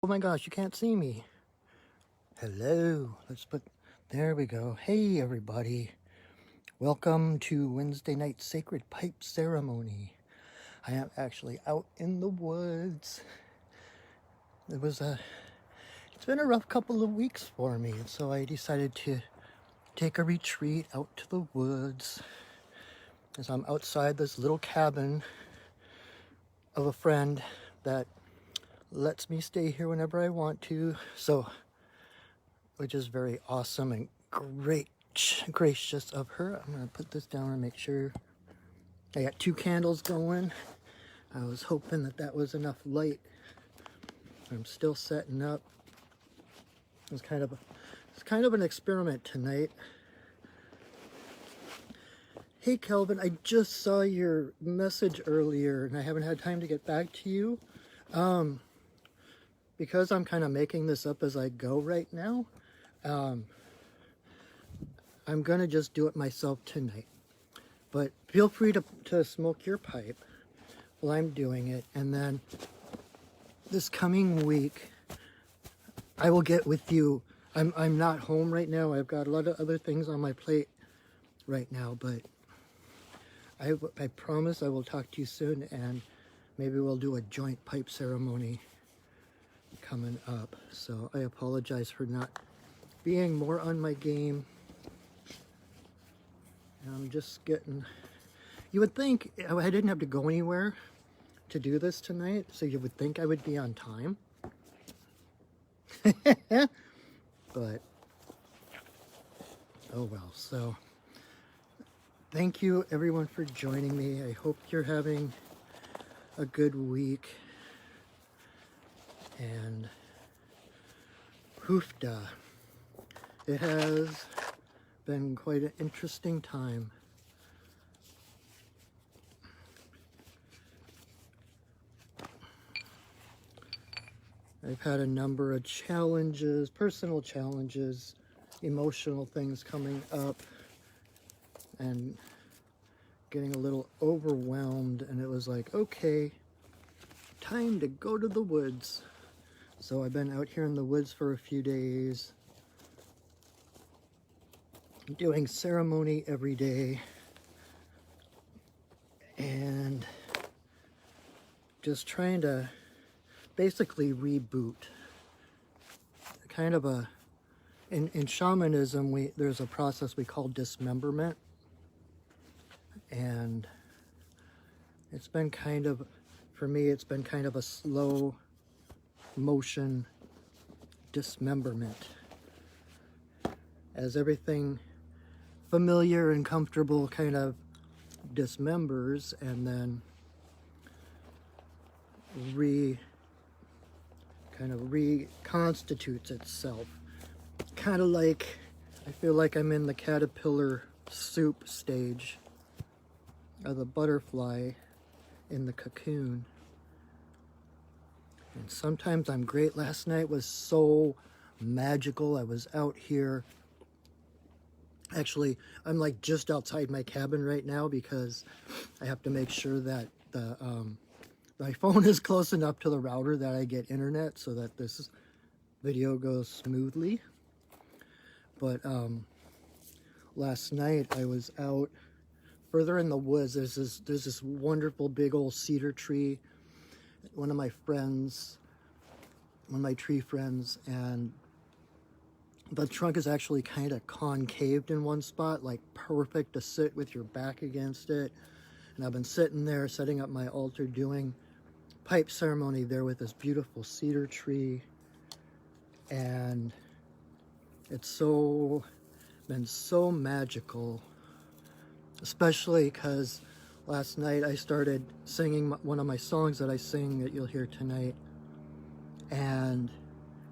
Oh my gosh, you can't see me. Hello. There we go. Hey everybody. Welcome to Wednesday night sacred pipe ceremony. I am actually out in the woods. It's been a rough couple of weeks for me, and so I decided to take a retreat out to the woods as I'm outside this little cabin of a friend that lets me stay here whenever I want to. Which is very awesome and gracious of her. I'm gonna put this down and make sure I got 2 candles going. I was hoping that was enough light. I'm still setting up. It's kind of an experiment tonight. Hey Kelvin, I just saw your message earlier and I haven't had time to get back to you. Because I'm kind of making this up as I go right now, I'm gonna just do it myself tonight. But feel free to smoke your pipe while I'm doing it, and then this coming week I will get with you. I'm not home right now. I've got a lot of other things on my plate right now, but I promise I will talk to you soon, and maybe we'll do a joint pipe ceremony coming up. So I apologize for not being more on my game. I'm just getting, you would think I didn't have to go anywhere to do this tonight, so you would think I would be on time. But oh well. So thank you everyone for joining me. I hope you're having a good week, and hoofda, it has been quite an interesting time. I've had a number of challenges, personal challenges, emotional things coming up, and getting a little overwhelmed, and it was like, okay, time to go to the woods. So I've been out here in the woods for a few days, doing ceremony every day, and just trying to basically reboot. Kind of in shamanism, there's a process we call dismemberment, and it's been kind of, for me, it's been kind of a slow motion dismemberment, as everything familiar and comfortable kind of dismembers and then kind of reconstitutes itself. Kind of like, I feel like I'm in the caterpillar soup stage of the butterfly in the cocoon. And sometimes I'm great. Last night was so magical. I was out here. Actually, I'm like just outside my cabin right now because I have to make sure that my phone is close enough to the router that I get internet so that this video goes smoothly. But last night I was out further in the woods. There's this wonderful big old cedar tree. One of my tree friends, and the trunk is actually kind of concaved in one spot, like perfect to sit with your back against it. And I've been sitting there setting up my altar, doing pipe ceremony there with this beautiful cedar tree, and it's been so magical, especially because last night I started singing one of my songs that I sing that you'll hear tonight, and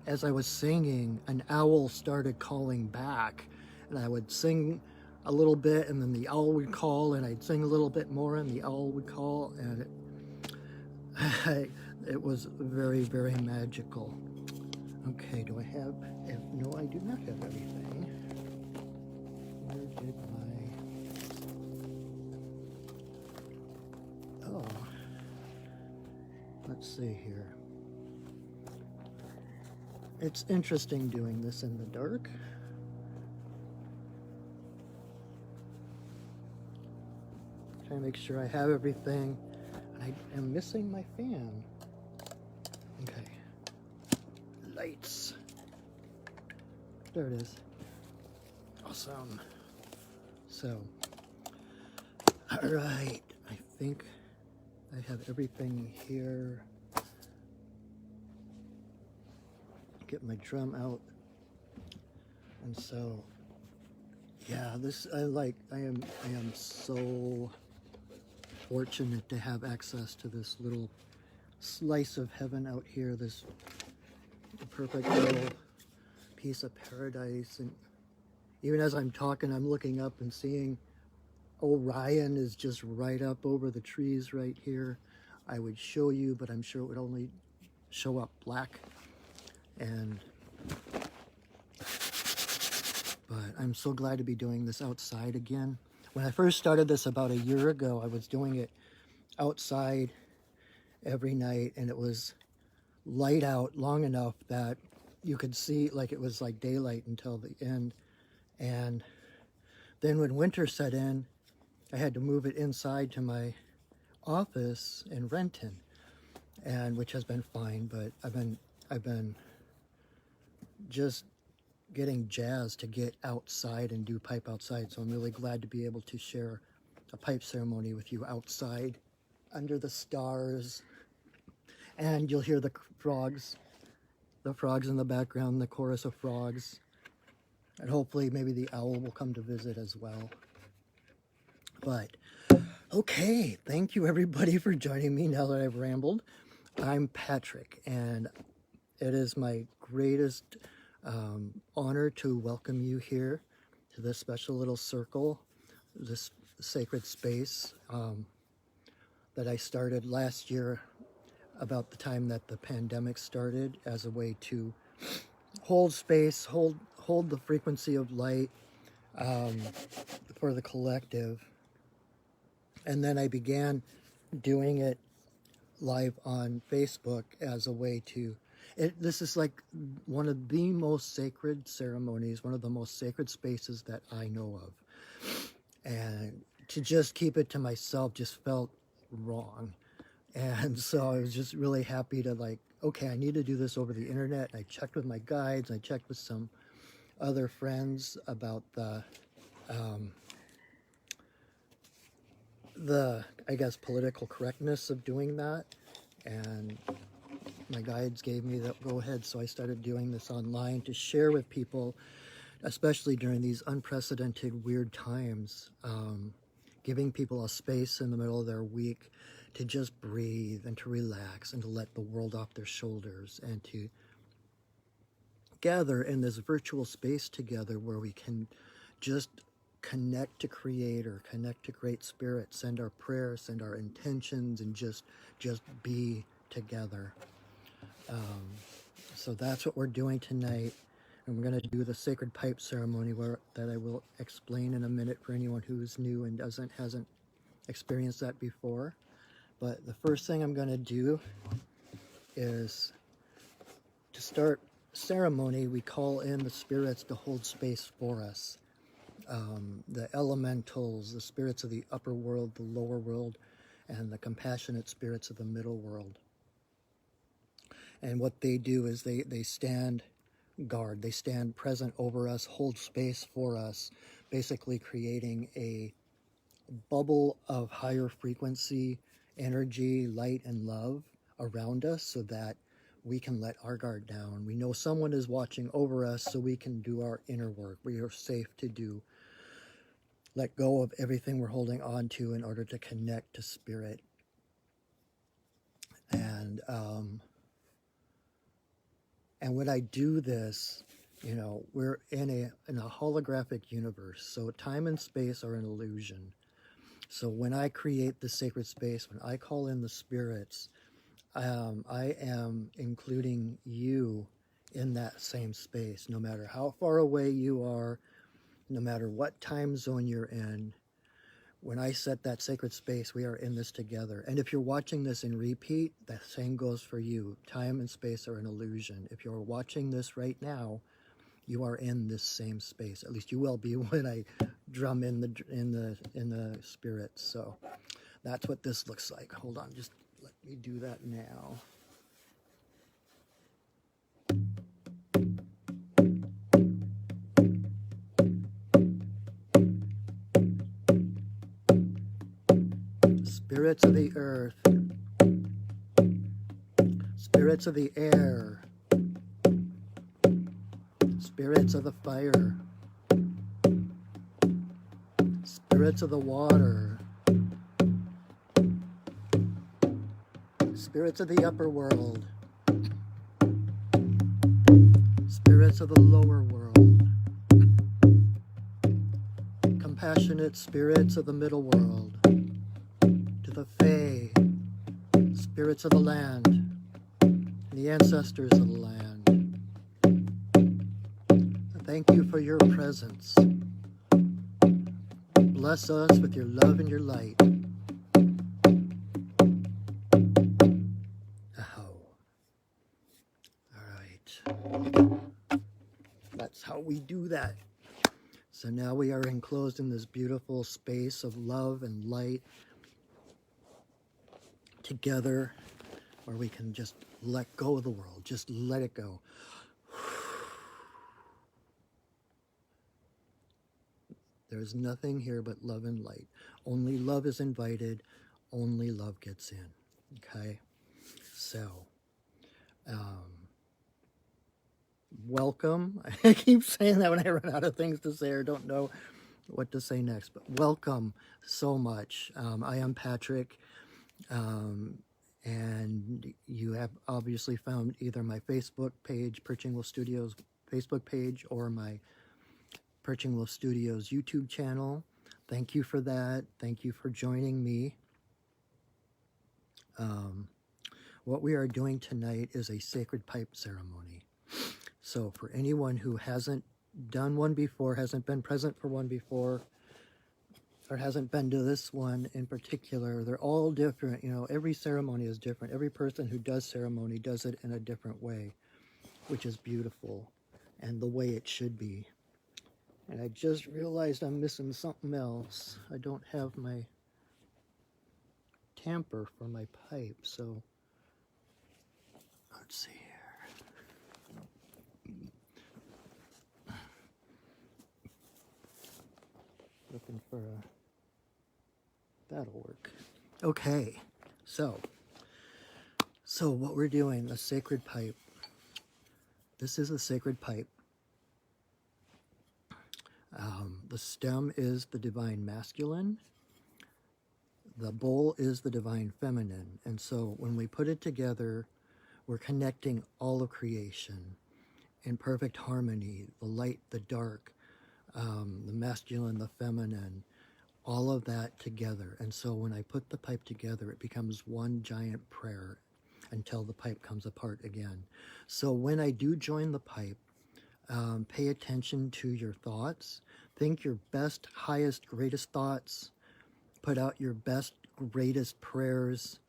as I was singing, an owl started calling back, and I would sing a little bit and then the owl would call, and I'd sing a little bit more and the owl would call, and it was very, very magical. Okay, do I have, no, I do not have everything. Where did let's see here. It's interesting doing this in the dark. Trying to make sure I have everything. I am missing my fan. Okay. Lights. There it is. Awesome. So, all right. I think I have everything here. Get my drum out. And so, yeah, I am so fortunate to have access to this little slice of heaven out here, this perfect little piece of paradise. And even as I'm talking, I'm looking up and seeing Orion is just right up over the trees right here. I would show you, but I'm sure it would only show up black. But I'm so glad to be doing this outside again. When I first started this about a year ago, I was doing it outside every night, and it was light out long enough that you could see, like, it was like daylight until the end. And then when winter set in, I had to move it inside to my office in Renton, and which has been fine, but I've been just getting jazzed to get outside and do pipe outside. So I'm really glad to be able to share a pipe ceremony with you outside under the stars. And you'll hear the frogs in the background, the chorus of frogs. And hopefully maybe the owl will come to visit as well. But okay, thank you everybody for joining me now that I've rambled. I'm Patrick, and it is my greatest honor to welcome you here to this special little circle, this sacred space that I started last year about the time that the pandemic started, as a way to hold space, hold the frequency of light for the collective. And then I began doing it live on Facebook as a way to, this is like one of the most sacred ceremonies, one of the most sacred spaces that I know of. And to just keep it to myself just felt wrong. And so I was just really happy to, like, okay, I need to do this over the internet. I checked with my guides, I checked with some other friends about the I guess, political correctness of doing that. And my guides gave me the go ahead, so I started doing this online to share with people, especially during these unprecedented, weird times, giving people a space in the middle of their week to just breathe and to relax and to let the world off their shoulders, and to gather in this virtual space together where we can just connect to Creator, connect to Great Spirit, send our prayers, send our intentions, and just be together. So that's what we're doing tonight. And we're going to do the sacred pipe ceremony that I will explain in a minute for anyone who's new and hasn't experienced that before. But the first thing I'm going to do is, to start ceremony, we call in the spirits to hold space for us. The elementals, the spirits of the upper world, the lower world, and the compassionate spirits of the middle world. And what they do is they stand guard, they stand present over us, hold space for us, basically creating a bubble of higher frequency, energy, light, and love around us, so that we can let our guard down. We know someone is watching over us, so we can do our inner work. We are safe to let go of everything we're holding on to in order to connect to spirit. And when I do this, we're in a holographic universe, so time and space are an illusion. So when I create the sacred space, when I call in the spirits, I am including you in that same space, no matter how far away you are, no matter what time zone you're in. when I set that sacred space, we are in this together. And if you're watching this in repeat, the same goes for you. Time and space are an illusion. If you're watching this right now, you are in this same space. At least you will be when I drum in the spirits. So that's what this looks like. Hold on, just let me do that now. Spirits of the earth, spirits of the air, spirits of the fire, spirits of the water, spirits of the upper world, spirits of the lower world, compassionate spirits of the middle world, to the Fae, spirits of the land, the ancestors of the land. Thank you for your presence. Bless us with your love and your light. Oh. All right. That's how we do that. So now we are enclosed in this beautiful space of love and light together, where we can just let go of the world. Just let it go. There's nothing here but love and light. Only love is invited. Only love gets in. Okay? So, welcome. I keep saying that when I run out of things to say or don't know what to say next. But welcome so much. I am Patrick. And you have obviously found either my Facebook page, Perching Wolf Studios Facebook page, or my Perching Wolf Studios YouTube channel. Thank you for that. Thank you for joining me. What we are doing tonight is a sacred pipe ceremony. So for anyone who hasn't done one before, hasn't been present for one before, or hasn't been to this one in particular, they're all different. You know, every ceremony is different. Every person who does ceremony does it in a different way, which is beautiful and the way it should be. And I just realized I'm missing something else. I don't have my tamper for my pipe, so let's see here. Looking for a... That'll work. Okay, so what we're doing, a sacred pipe. This is a sacred pipe. The stem is the divine masculine. The bowl is the divine feminine. And so when we put it together, we're connecting all of creation in perfect harmony, the light, the dark, the masculine, the feminine, all of that together. And so when I put the pipe together, it becomes one giant prayer until the pipe comes apart again. So when I do join the pipe, pay attention to your thoughts. Think your best, highest, greatest thoughts. Put out your best, greatest prayers.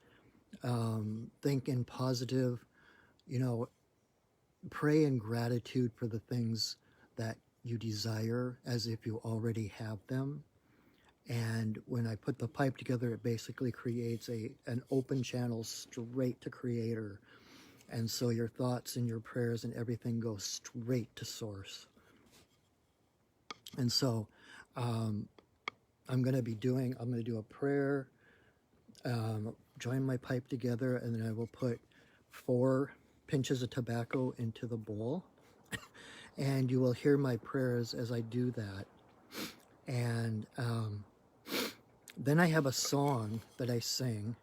Think in positive, pray in gratitude for the things that you desire as if you already have them. And when I put the pipe together, it basically creates an open channel straight to Creator. And so your thoughts and your prayers and everything goes straight to Source. And so I'm going to do a prayer, join my pipe together, and then I will put 4 pinches of tobacco into the bowl. And you will hear my prayers as I do that. And then I have a song that I sing.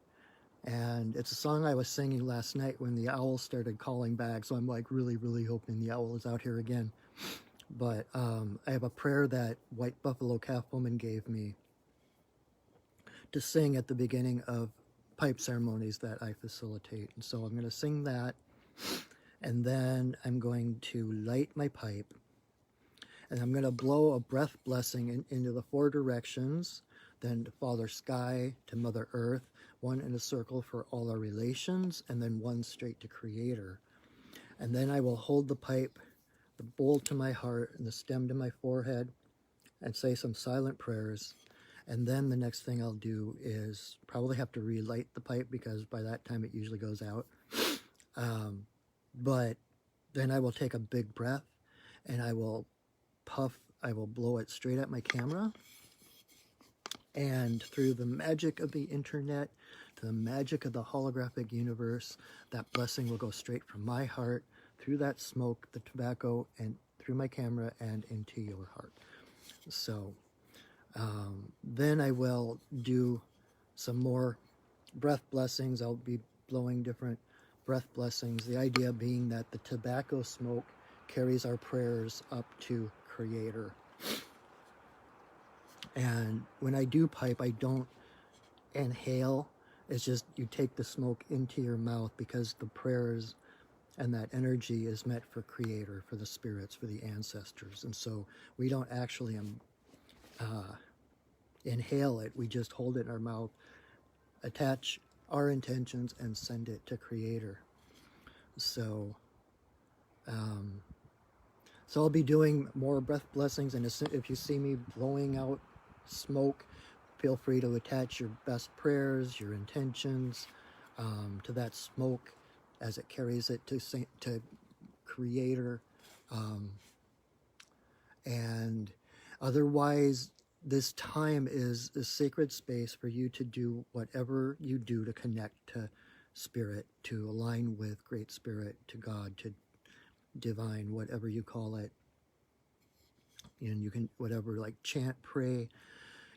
And it's a song I was singing last night when the owl started calling back. So I'm like really, really hoping the owl is out here again. But I have a prayer that White Buffalo Calf Woman gave me to sing at the beginning of pipe ceremonies that I facilitate. And so I'm going to sing that. And then I'm going to light my pipe. And I'm going to blow a breath blessing into the 4 directions. then to Father Sky, to Mother Earth, one in a circle for all our relations, and then one straight to Creator. And then I will hold the pipe, the bowl to my heart, and the stem to my forehead, and say some silent prayers. And then the next thing I'll do is probably have to relight the pipe, because by that time it usually goes out. But then I will take a big breath, and I will blow it straight at my camera. And through the magic of the internet, to the magic of the holographic universe, that blessing will go straight from my heart, through that smoke, the tobacco, and through my camera, and into your heart. So then I will do some more breath blessings. I'll be blowing different breath blessings. The idea being that the tobacco smoke carries our prayers up to Creator. And when I do pipe, I don't inhale. It's just you take the smoke into your mouth, because the prayers and that energy is meant for Creator, for the spirits, for the ancestors. And so we don't actually inhale it. We just hold it in our mouth, attach our intentions, and send it to Creator. So I'll be doing more breath blessings, and if you see me blowing out smoke, feel free to attach your best prayers, your intentions to that smoke as it carries it to Creator. And otherwise, this time is a sacred space for you to do whatever you do to connect to Spirit, to align with Great Spirit, to God, to divine, whatever you call it. And you can, whatever, like chant, pray,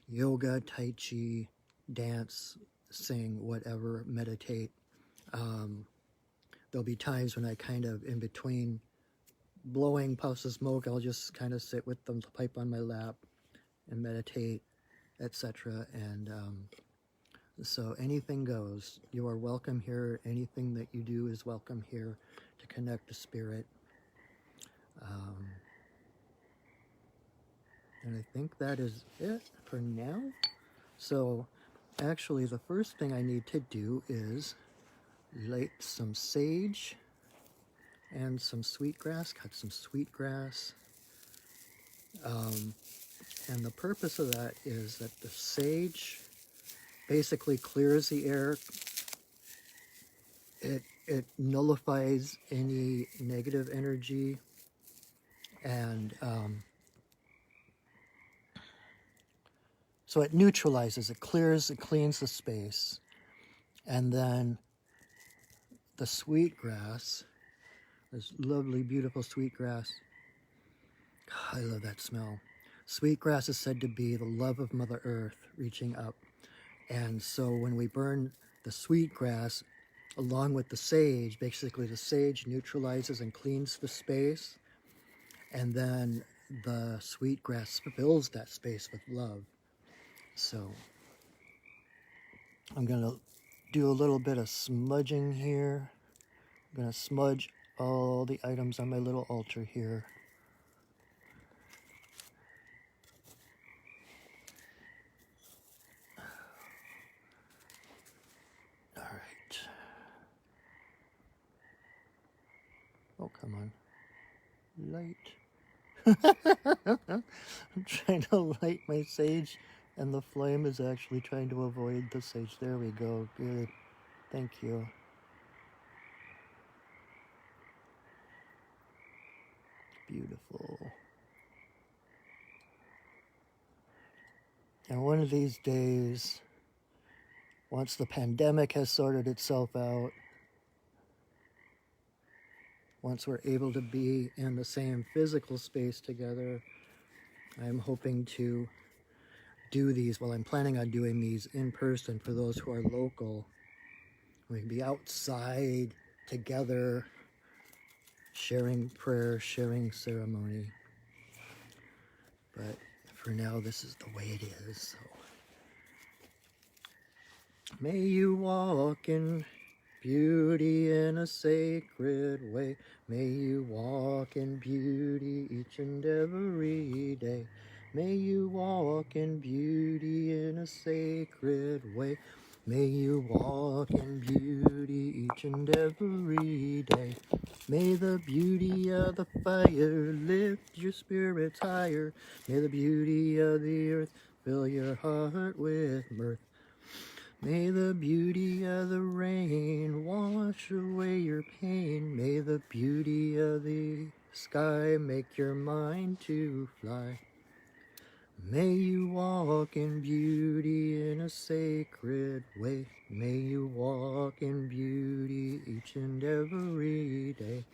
yoga, tai chi, dance, sing, whatever, meditate. There'll be times when I kind of, in between blowing puffs of smoke, I'll just kind of sit with them, the pipe on my lap, and meditate, etc. And so anything goes. You are welcome here. Anything that you do is welcome here to connect to Spirit. And I think that is it for now. So actually, the first thing I need to do is light some sage and some sweetgrass, cut some sweetgrass. And the purpose of that is that the sage basically clears the air. It nullifies any negative energy, and so it neutralizes, it clears, it cleans the space. And then the sweetgrass, this lovely, beautiful sweetgrass, I love that smell. Sweetgrass is said to be the love of Mother Earth reaching up. And so when we burn the sweetgrass along with the sage, basically the sage neutralizes and cleans the space, and then the sweetgrass fills that space with love. So I'm going to do a little bit of smudging here. I'm going to smudge all the items on my little altar here. All right. Oh, come on. Light. I'm trying to light my sage, and the flame is actually trying to avoid the sage. There we go. Good. Thank you. Beautiful. And one of these days, once the pandemic has sorted itself out, once we're able to be in the same physical space together, I'm hoping to do these, well, I'm planning on doing these in person for those who are local. We can be outside together, sharing prayer, sharing ceremony. But for now, this is the way it is. So. May you walk in beauty in a sacred way. May you walk in beauty each and every day. May you walk in beauty in a sacred way. May you walk in beauty each and every day. May the beauty of the fire lift your spirits higher. May the beauty of the earth fill your heart with mirth. May the beauty of the rain wash away your pain. May the beauty of the sky make your mind to fly. May you walk in beauty in a sacred way. May you walk in beauty each and every day.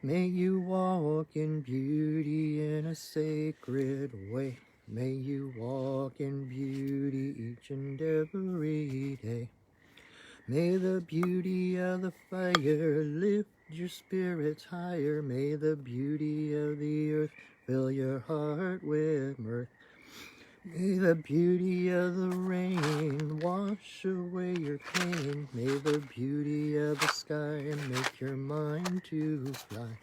May you walk in beauty in a sacred way. May you walk in beauty each and every day. May the beauty of the fire lift your spirits higher. May the beauty of the earth fill your heart with mirth. May the beauty of the rain wash away your pain. May the beauty of the sky make your mind to fly.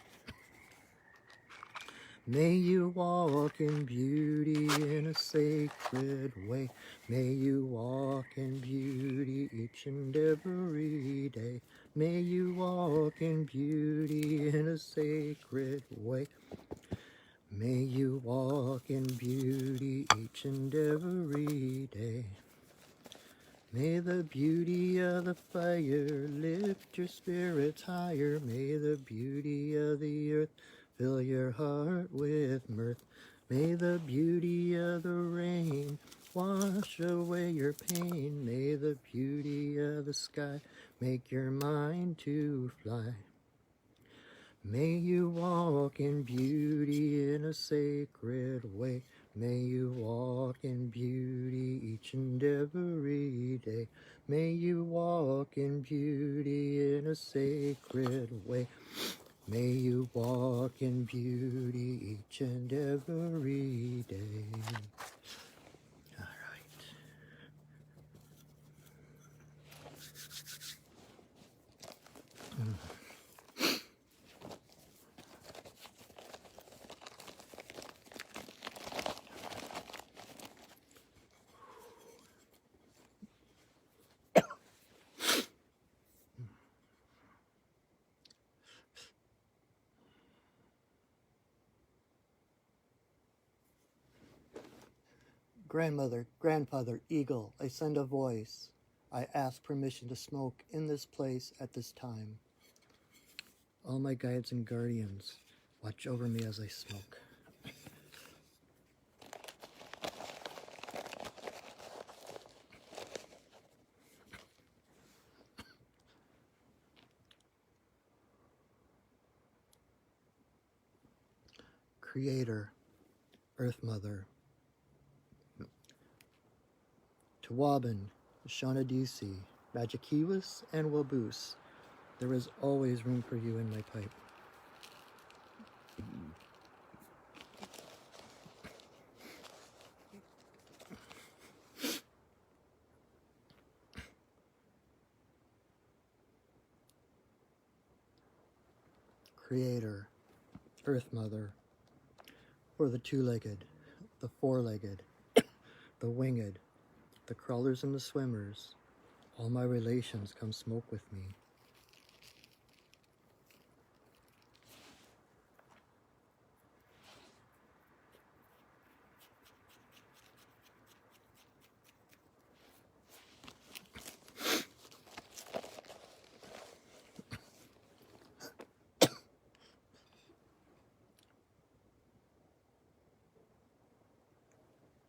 May you walk in beauty in a sacred way. May you walk in beauty each and every day. May you walk in beauty in a sacred way. May you walk in beauty each and every day. May the beauty of the fire lift your spirits higher. May the beauty of the earth fill your heart with mirth. May the beauty of the rain wash away your pain. May the beauty of the sky make your mind to fly. May you walk in beauty in a sacred way. May you walk in beauty each and every day. May you walk in beauty in a sacred way. May you walk in beauty each and every day. All right. Grandmother, grandfather, eagle, I send a voice. I ask permission to smoke in this place at this time. All my guides and guardians, watch over me as I smoke. Creator, Earth Mother, Tawabin, Shaunadisi, Magikiwas, and Waboose, there is always room for you in my pipe. Creator, Earth Mother, for the two-legged, the four-legged, the winged, the crawlers and the swimmers, all my relations come smoke with me.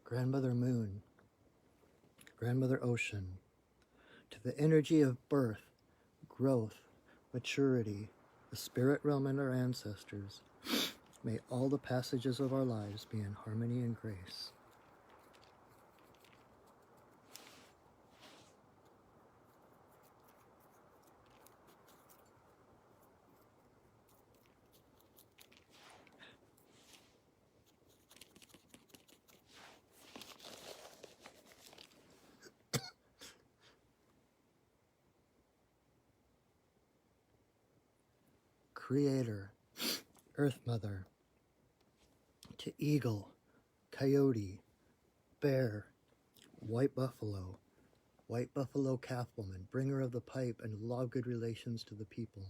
Grandmother Moon, Grandmother Ocean, to the energy of birth, growth, maturity, the spirit realm and our ancestors, may all the passages of our lives be in harmony and grace. Creator, Earth Mother, to eagle, coyote, bear, white buffalo calf woman, bringer of the pipe, and law of good relations to the people.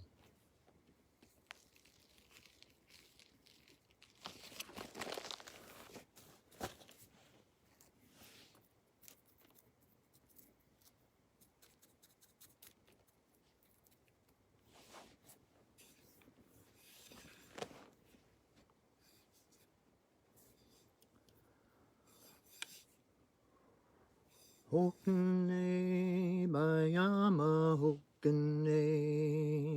Hokane bayama hokane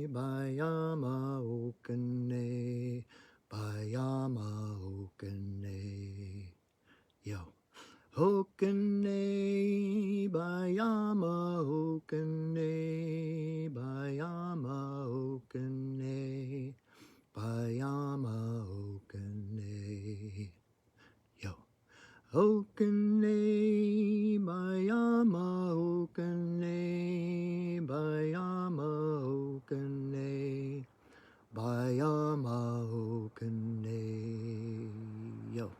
bayama hokane bayama hokane. Yo. Hokane bayama hokane bayama hokane bayama hokane. Yo. Hokane bayama hokane bayama hokane bayama hokane. Yo.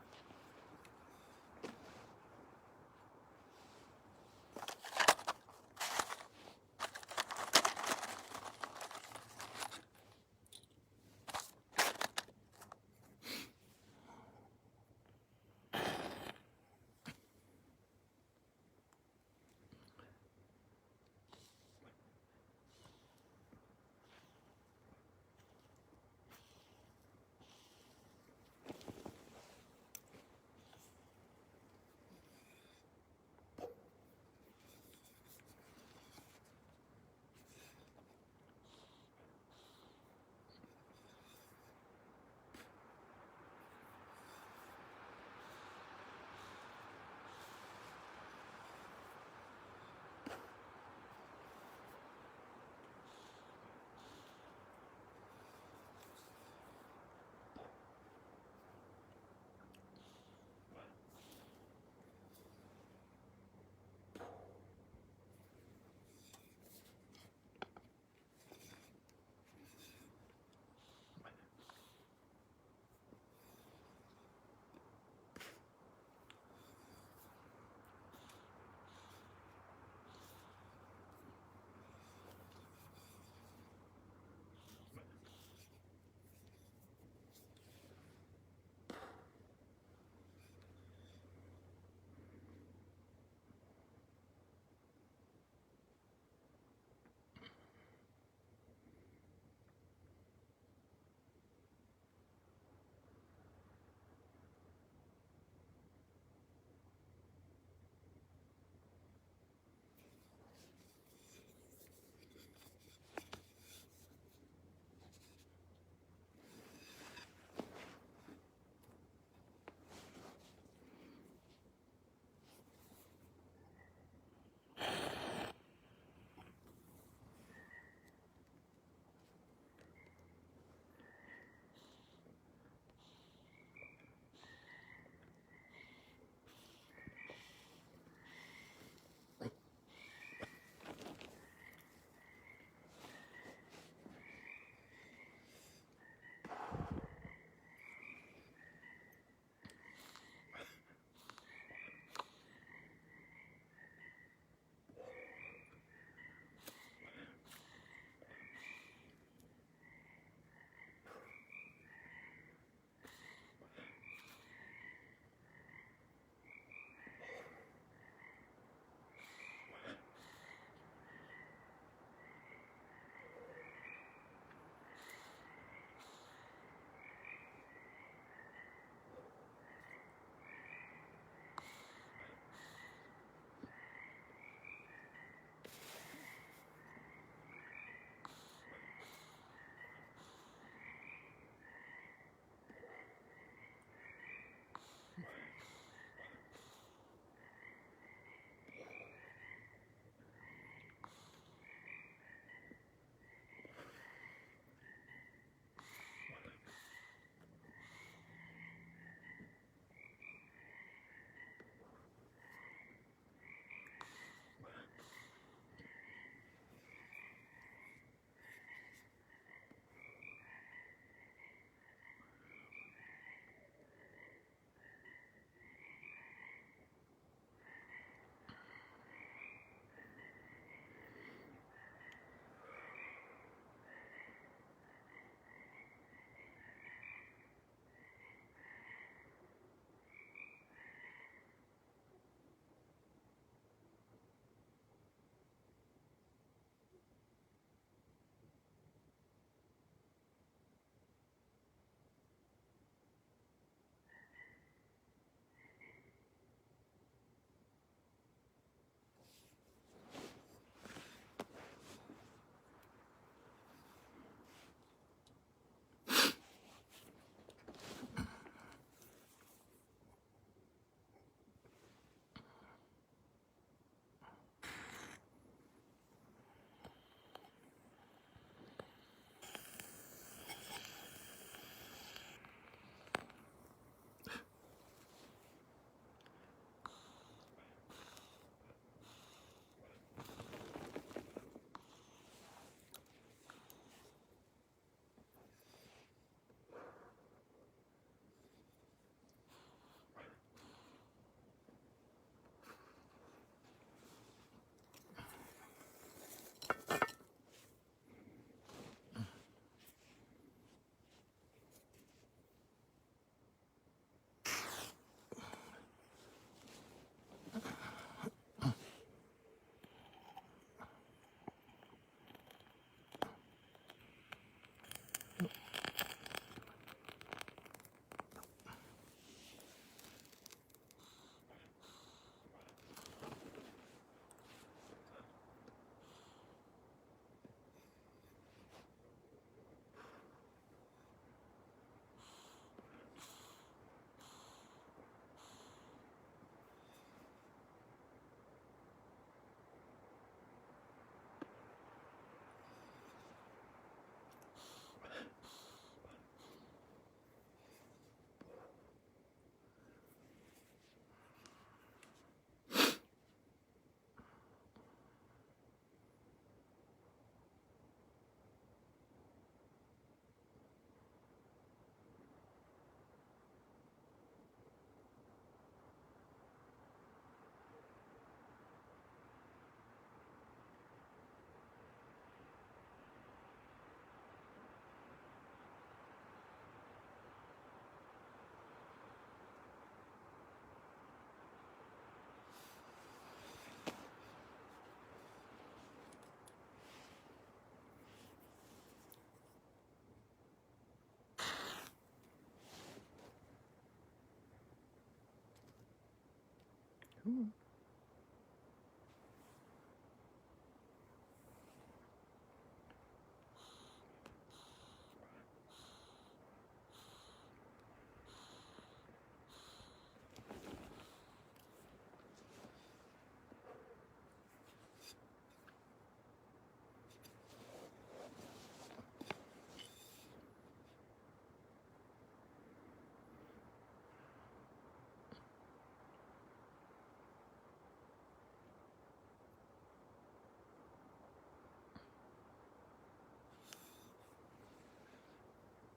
Come on.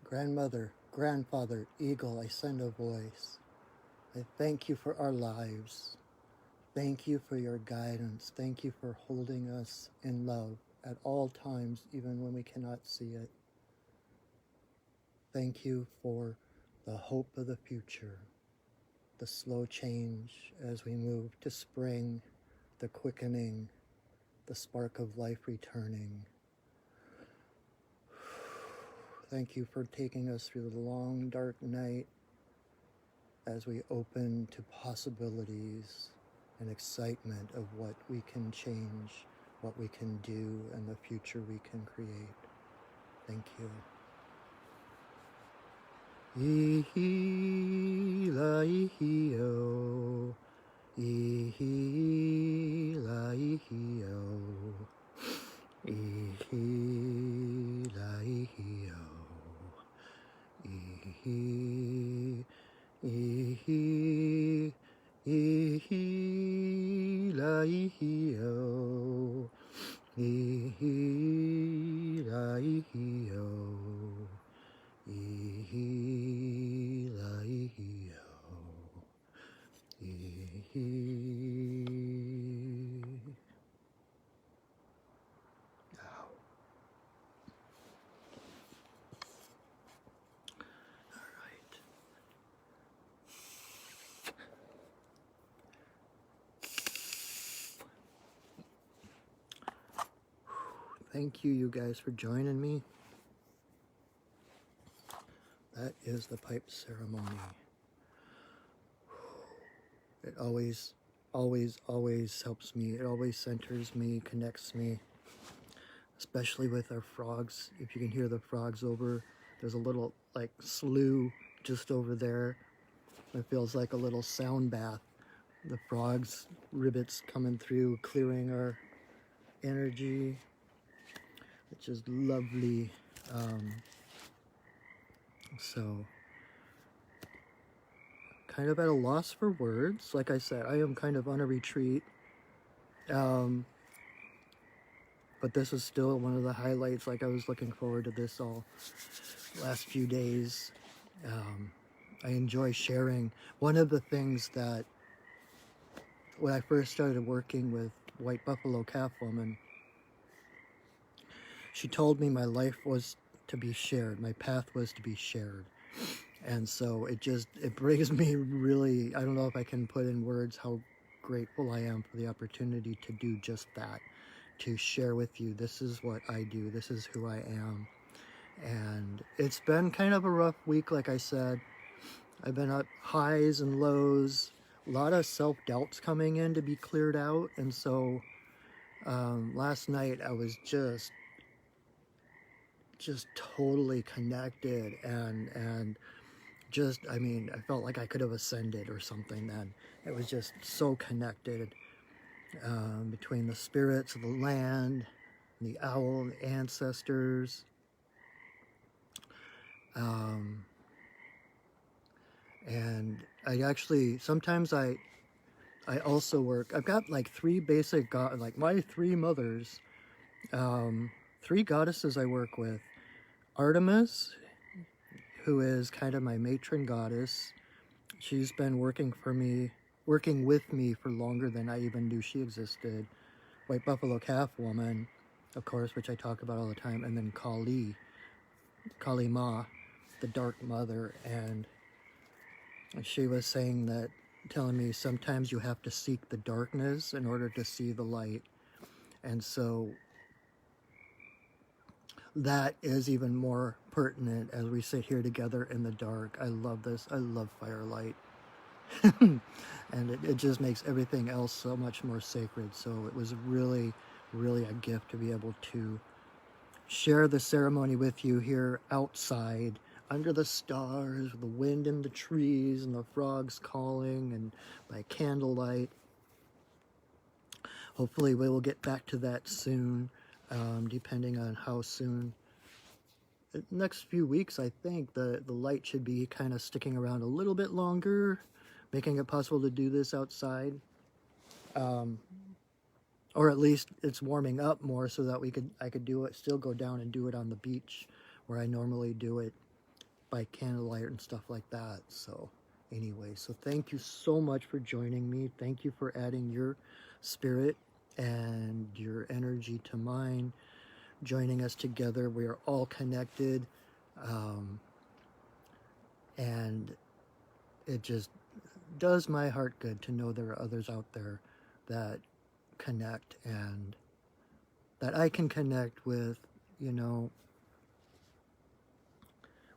Grandmother, grandfather, eagle, I send a voice. I thank you for our lives. Thank you for your guidance. Thank you for holding us in love at all times, even when we cannot see it. Thank you for the hope of the future, the slow change as we move to spring, the quickening, the spark of life returning. Thank you for taking us through the long, dark night as we open to possibilities and excitement of what we can change, what we can do, and the future we can create. Thank you. Ihi-la-ihi-o, ihi-la-ihi-o, ihi-la-ihi-o, ihi-la-ihi-o, ihi-la-ihi-o, ihi-la-ihi-o, ihi. Ow. All right. Thank you, you guys, for joining me. That is the pipe ceremony. It always helps me. It always centers me, connects me, especially with our frogs. If you can hear the frogs over, there's a little like slough just over there. It feels like a little sound bath. The frogs, rivets coming through, clearing our energy, which is lovely. So kind of at a loss for words. Like I said, I am kind of on a retreat. But this is still one of the highlights. Like I was looking forward to this all last few days. I enjoy sharing. One of the things that when I first started working with White Buffalo Calf Woman, she told me my life was to be shared. My path was to be shared. And so it brings me really, I don't know if I can put in words how grateful I am for the opportunity to do just that, to share with you, this is what I do, this is who I am. And it's been kind of a rough week, like I said. I've been at highs and lows, a lot of self-doubts coming in to be cleared out. And so last night I was just totally connected and just, I mean, I felt like I could have ascended or something then. It was just so connected between the spirits of the land, the owl, the ancestors. And I actually, sometimes I also work, I've got like three basic, like my three mothers, three goddesses I work with. Artemis, who is kind of my matron goddess. She's been working with me for longer than I even knew she existed. White Buffalo Calf Woman, of course, which I talk about all the time. And then Kali Ma, the Dark Mother. And she was saying that, telling me sometimes you have to seek the darkness in order to see the light. And so that is even more pertinent as we sit here together in the dark. I love this. I love firelight. And it just makes everything else so much more sacred. So it was really, really a gift to be able to share the ceremony with you here outside under the stars, the wind in the trees, and the frogs calling, and by candlelight. Hopefully we will get back to that soon, depending on how soon. The next few weeks, I think, the light should be kind of sticking around a little bit longer, making it possible to do this outside. Or at least it's warming up more so that I could do it, still go down and do it on the beach where I normally do it by candlelight and stuff like that. So anyway, so thank you so much for joining me. Thank you for adding your spirit and your energy to mine, joining us together. We are all connected, and it just does my heart good to know there are others out there that connect and that I can connect with. You know,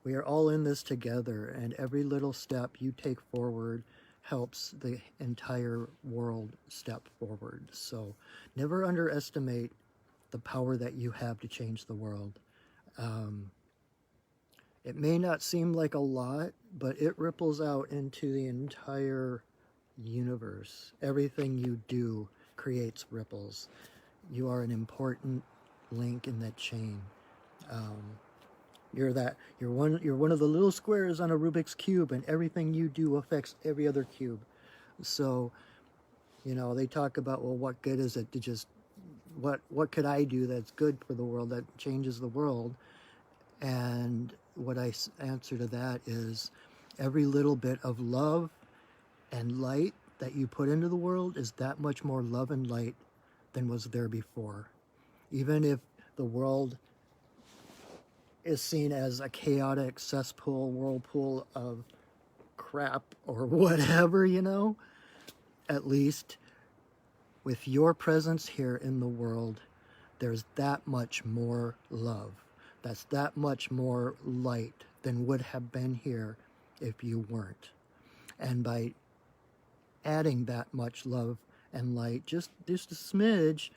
we are all in this together, and every little step you take forward helps the entire world step forward. So never underestimate the power that you have to change the world. It may not seem like a lot, but it ripples out into the entire universe. Everything you do creates ripples. You are an important link in that chain. You're one of the little squares on a Rubik's Cube, and everything you do affects every other cube. So, you know, they talk about, well, what good is it to just, what could I do that's good for the world, that changes the world? And what I answer to that is every little bit of love and light that you put into the world is that much more love and light than was there before. Even if the world is seen as a chaotic cesspool, whirlpool of crap or whatever, you know, at least with your presence here in the world, there's that much more love. That's that much more light than would have been here if you weren't. And by adding that much love and light, just a smidge,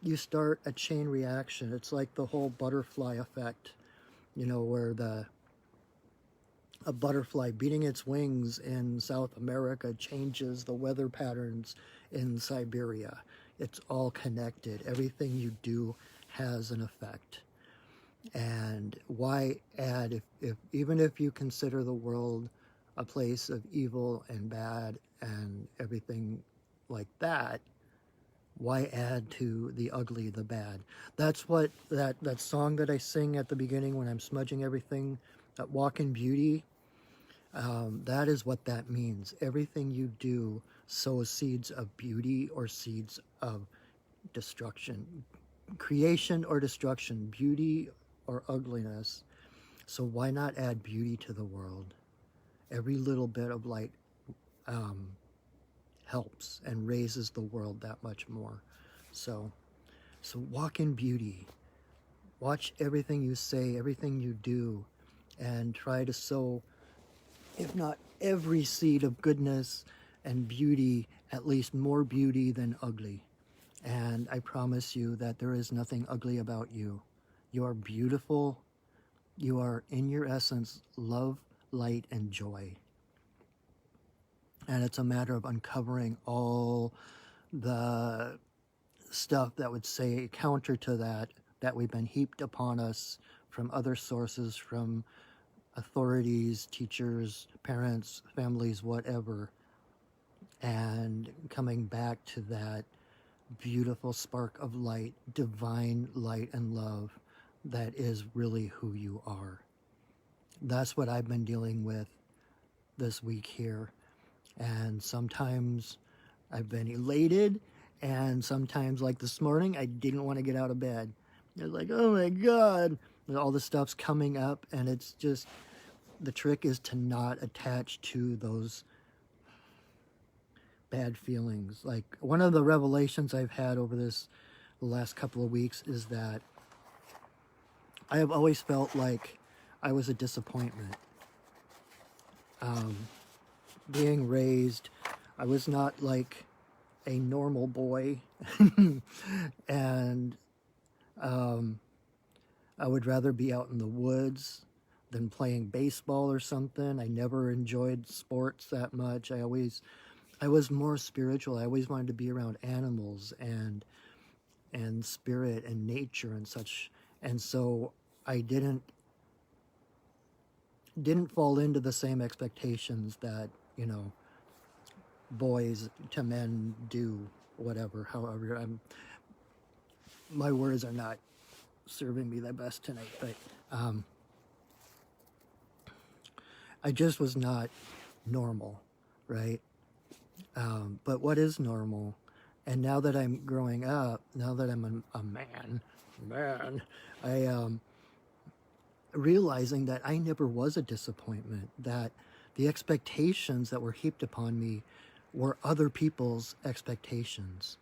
you start a chain reaction. It's like the whole butterfly effect, you know, where a butterfly beating its wings in South America changes the weather patterns in Siberia. It's all connected. Everything you do has an effect. And why add, if even if you consider the world a place of evil and bad and everything like that, why add to the ugly the bad? That's what that song that I sing at the beginning when I'm smudging everything, that Walk in Beauty, that is what that means. Everything you do sows seeds of beauty or seeds of destruction, creation or destruction, beauty or ugliness. So why not add beauty to the world? Every little bit of light helps and raises the world that much more. So walk in beauty. Watch everything you say, everything you do, and try to sow, if not every seed of goodness and beauty, at least more beauty than ugly. And I promise you that there is nothing ugly about you. You are beautiful. You are, in your essence, love, light, and joy. And it's a matter of uncovering all the stuff that would say counter to that we've been heaped upon us from other sources, from authorities, teachers, parents, families, whatever, and coming back to that beautiful spark of light, divine light and love that is really who you are. That's what I've been dealing with this week here. And sometimes I've been elated, and sometimes, like this morning, I didn't want to get out of bed. It was like, oh my God, all this stuff's coming up, and it's just, the trick is to not attach to those bad feelings. Like, one of the revelations I've had over the last couple of weeks is that I have always felt like I was a disappointment. being raised, I was not like a normal boy. And I would rather be out in the woods than playing baseball or something. I never enjoyed sports that much. I was more spiritual. I always wanted to be around animals and spirit and nature and such. And so I didn't fall into the same expectations that, boys to men do, whatever. However, my words are not serving me the best tonight, but I just was not normal, right? But what is normal? And now that I'm growing up, now that I'm a man, I realizing that I never was a disappointment, that the expectations that were heaped upon me were other people's expectations,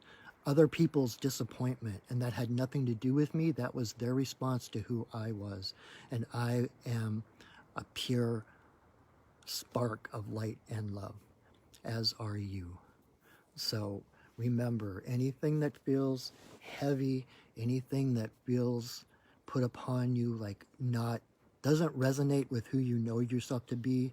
other people's disappointment, and that had nothing to do with me. That was their response to who I was. And I am a pure spark of light and love, as are you. So remember, anything that feels heavy, anything that feels put upon you like doesn't resonate with who you know yourself to be,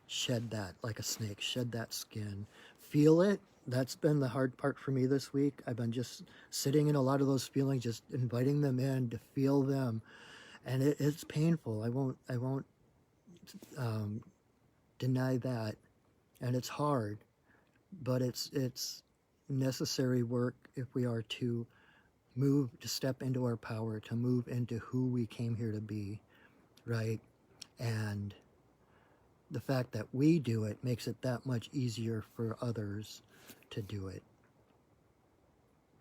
shed that like a snake, shed that skin, feel it. That's been the hard part for me this week. I've been just sitting in a lot of those feelings, just inviting them in to feel them, and it's painful. I won't deny that, and it's hard, but it's necessary work if we are to step into our power, to move into who we came here to be, right? And the fact that we do it makes it that much easier for others to do it,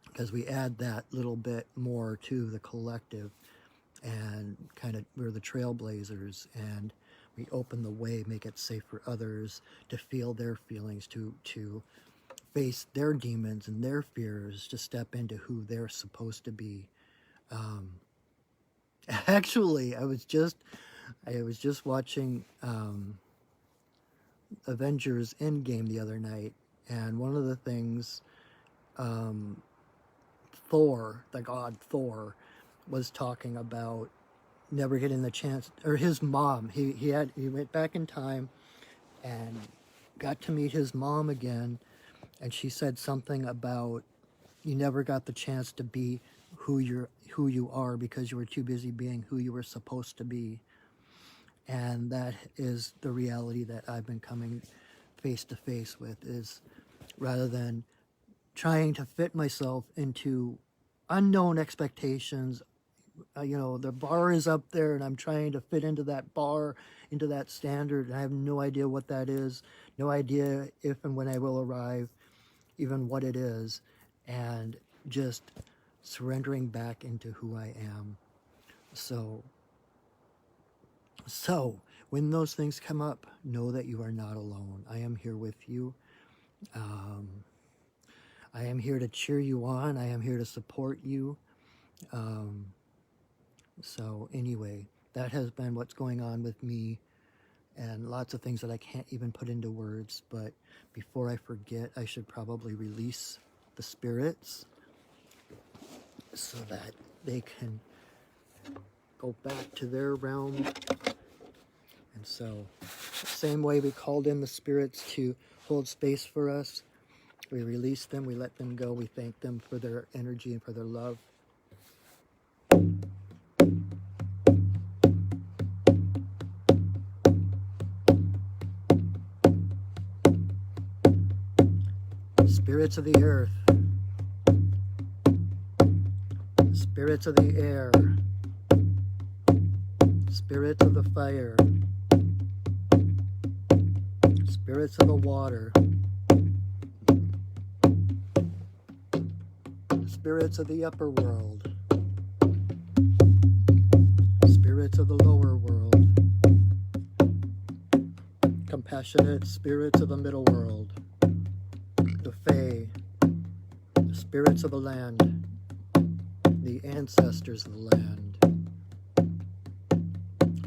because we add that little bit more to the collective, and kind of we're the trailblazers, and we open the way, make it safe for others to feel their feelings, to face their demons and their fears, to step into who they're supposed to be. Actually, I was just watching Avengers Endgame the other night, and one of the things Thor, the god Thor, was talking about never getting the chance, or his mom, he went back in time and got to meet his mom again, and she said something about you never got the chance to be who you are because you were too busy being who you were supposed to be. And that is the reality that I've been coming face to face with, is rather than trying to fit myself into unknown expectations, the bar is up there and I'm trying to fit into that bar, into that standard, and I have no idea what that is, no idea if and when I will arrive, even what it is, and just surrendering back into who I am. So when those things come up, know that you are not alone. I am here with you. I am here to cheer you on. I am here to support you. So anyway, that has been what's going on with me, and lots of things that I can't even put into words. But before I forget, I should probably release the spirits so that they can go back to their realm. And so, same way we called in the spirits to hold space for us, we release them, we let them go, we thank them for their energy and for their love. Spirits of the earth, spirits of the air, spirits of the fire, spirits of the water, spirits of the upper world, spirits of the lower world, compassionate spirits of the middle world, the Fae, the spirits of the land, the ancestors of the land.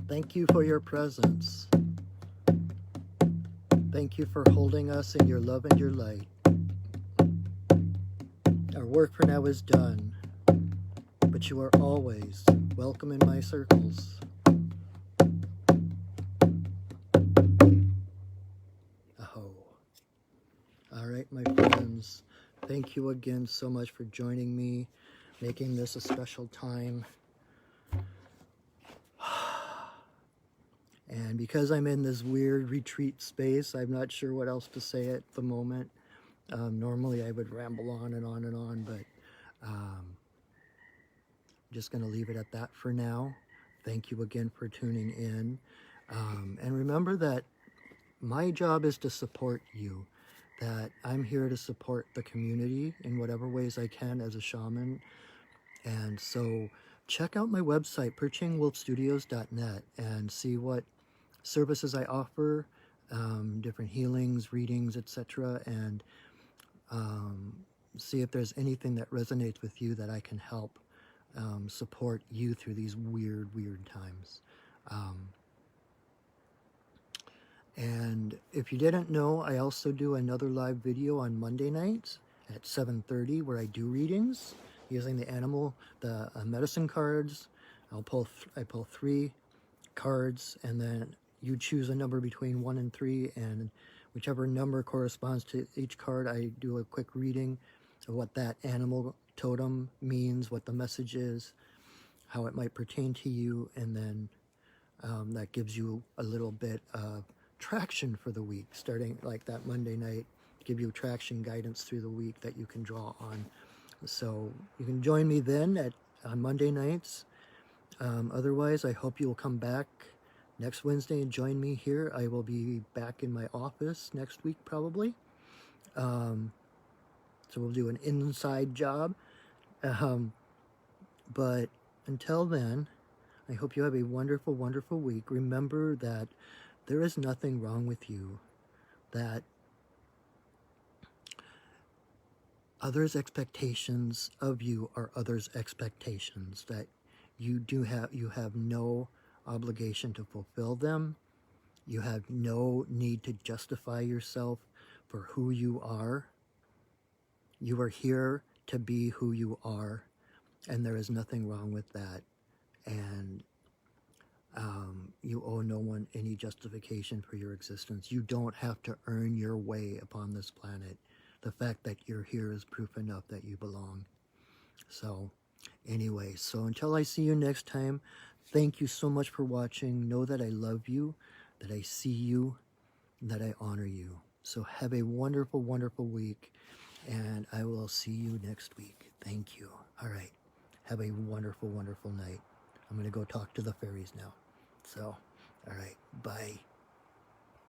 Thank you for your presence. Thank thank you for holding us in your love and your light. Our work for now is done, but you are always welcome in my circles. Aho. All right, my friends, thank you again so much for joining me, making this a special time. And because I'm in this weird retreat space, I'm not sure what else to say at the moment. Normally I would ramble on and on and on, but I'm just going to leave it at that for now. Thank you again for tuning in. And remember that my job is to support you, that I'm here to support the community in whatever ways I can as a shaman. And so check out my website, perchingwolfstudios.net, and see what services I offer, different healings, readings, etc., and see if there's anything that resonates with you that I can help support you through these weird times. And if you didn't know, I also do another live video on Monday nights at 7:30 where I do readings using the medicine cards. I pull 3 cards, and then you choose a number between 1 and 3, and whichever number corresponds to each card, I do a quick reading of what that animal totem means, what the message is, how it might pertain to you, and then that gives you a little bit of traction for the week, starting like that Monday night, give you traction guidance through the week that you can draw on. So you can join me then on Monday nights. Otherwise, I hope you will come back next Wednesday and join me here. I will be back in my office next week probably. So we'll do an inside job. But until then, I hope you have a wonderful week. Remember that there is nothing wrong with you, that others' expectations of you are others' expectations, that you have no obligation to fulfill them. You have no need to justify yourself for who you are. You are here to be who you are, and there is nothing wrong with that. And you owe no one any justification for your existence. You don't have to earn your way upon this planet. The fact that you're here is proof enough that you belong. So anyway, so until I see you next time, thank you so much for watching. Know that I love you, that I see you, and that I honor you. So have a wonderful week, and I will see you next week. Thank you. All right. Have a wonderful night. I'm going to go talk to the fairies now. So, all right. Bye.